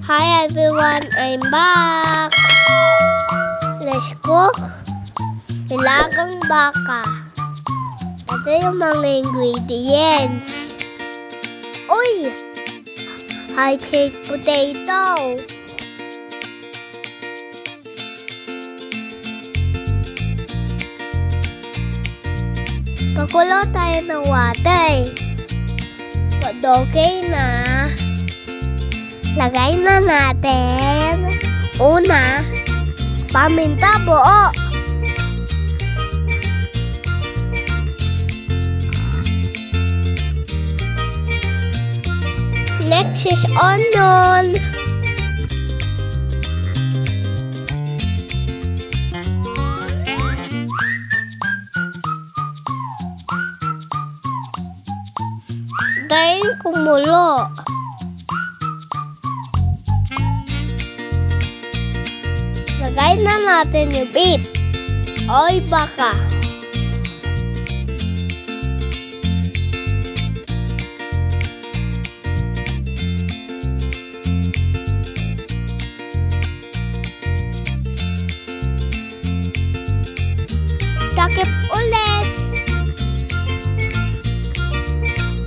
Hi everyone, I'm back. Let's cook Nilagang Baka. Ito yung mga ingredients. Uy! High-shaped potato. Pakulo tayo ng water. Pag okay na, lagay na natin una, paminta buo. Next is onion. Then kumulo. Lagay na natin yung beef. Oy baka. Takip ulit.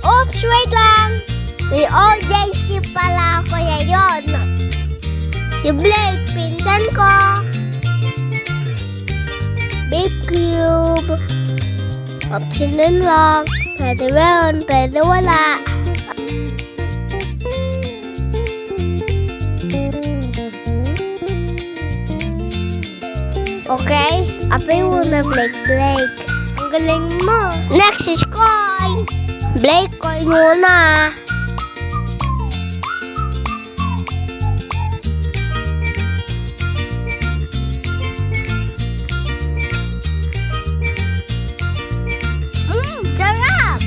Oops, wait lang. My OJT pala ako ngayon. Si Blake, pinsan ko. Beef cube. Optional lang. Pwede meron, pwede wala. Okay, apay muna Blake. Ang galing mo. Next is coin. Blake, coin muna. Sarap!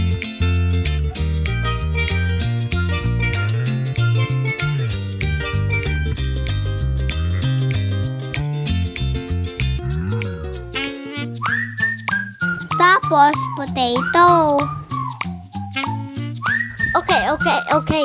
Tapos, potato. Okay.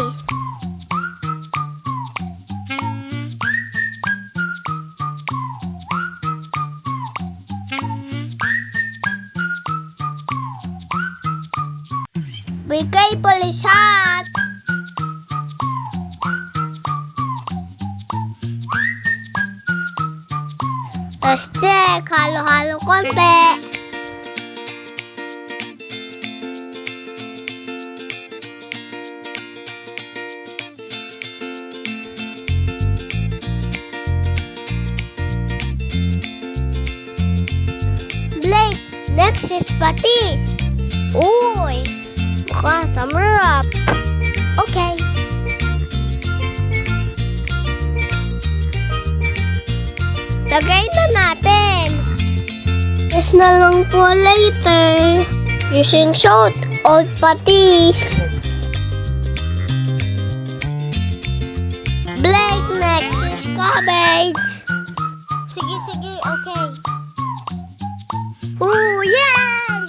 Bigay pulisat. Tapos check, halo-halo konti. Blake, next is patis. Uy, mukhang samarap. Okay. Lagay na natin. Yes na lang po later. Using salt or patis. Blake, next is cabbage. Sige, okay. Ooh, yay!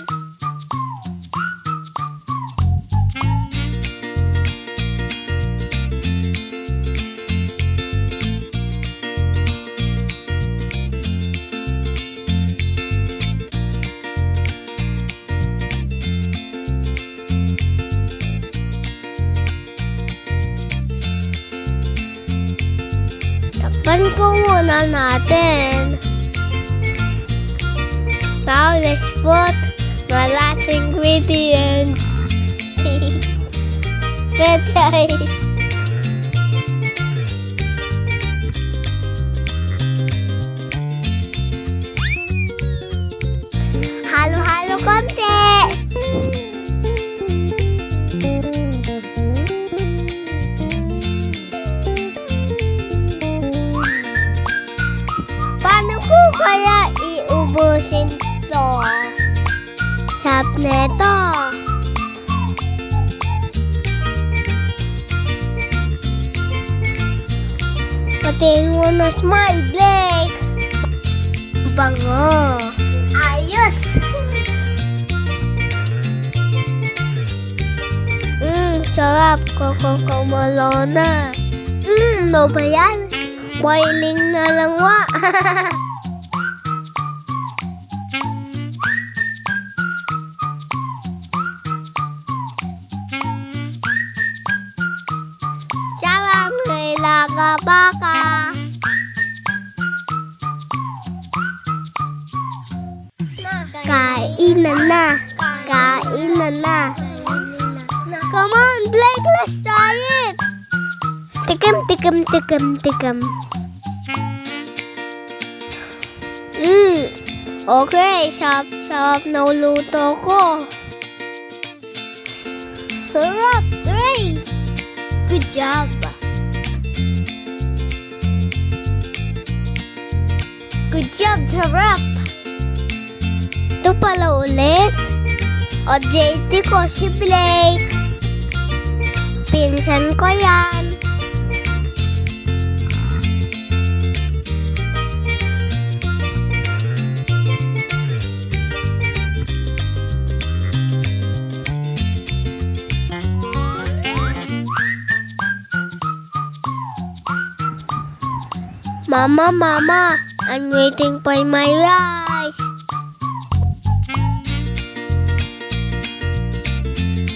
Takpan ko muna natin. Now let's put the last ingredients. Pechay. Halo-halo konti. Paano ko kaya iubusin to? Sarap neto. Patiin mo na smile, Blake. Bango. Ayos. Sarap. Kumulo na. Ano ba yan? Boiling na lang wa. Sarang Nilagang Baka. Kainan na. Kainan na. Come on, Blake, let's try it. Tikim, tikim, tikim, tikim. Okay, sarap na uluto ko. Sarap, Drayce. Good job. Good job, sarap. Ito pala ulit. OJT ko si Blake. Pinsan ko yan. Mama, I'm waiting for my rice.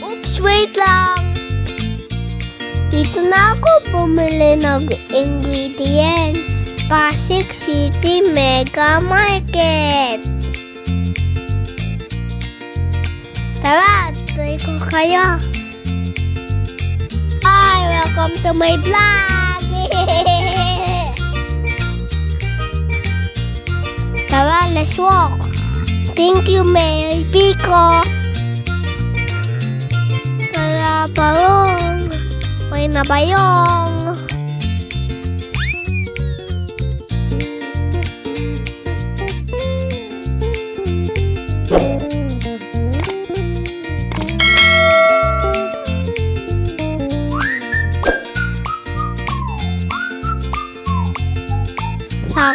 Oops, wait lang. Dito na ako bumili ng ingredients. Pasig City Mega Market. Tara, try ko kayo. Hi, welcome to my vlog. Tara, let's walk. Thank you, Mary Pico. Tara, parong. May nabayong.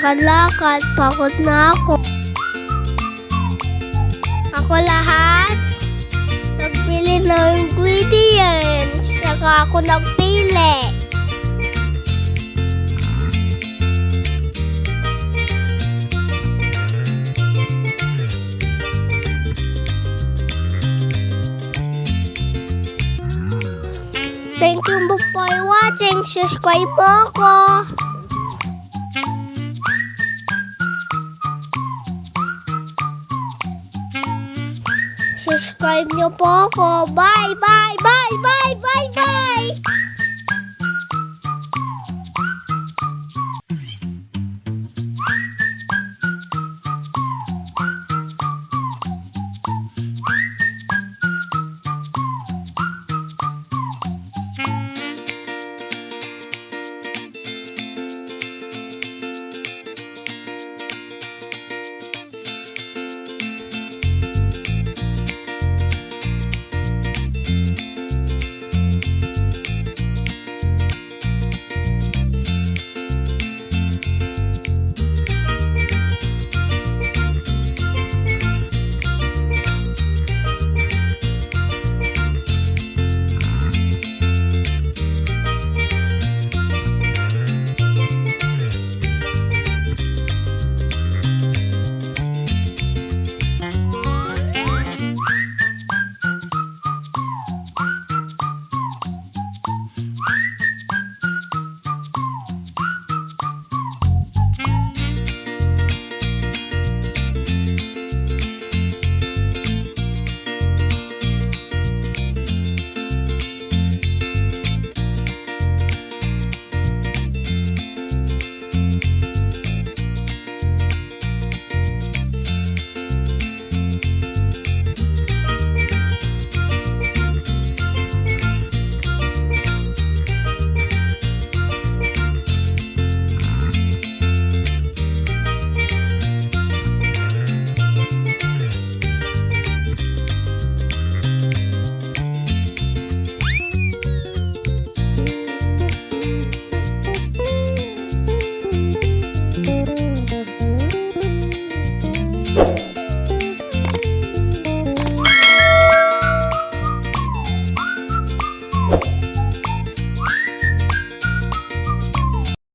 Lakad-lakad, pagod na ako. Ako lahat nagbili ng ingredients, saka ako nagpili. Thank you for watching. Subscribe mo ako. Subscribe niyo po ako. Bye, bye, bye, bye, bye, bye.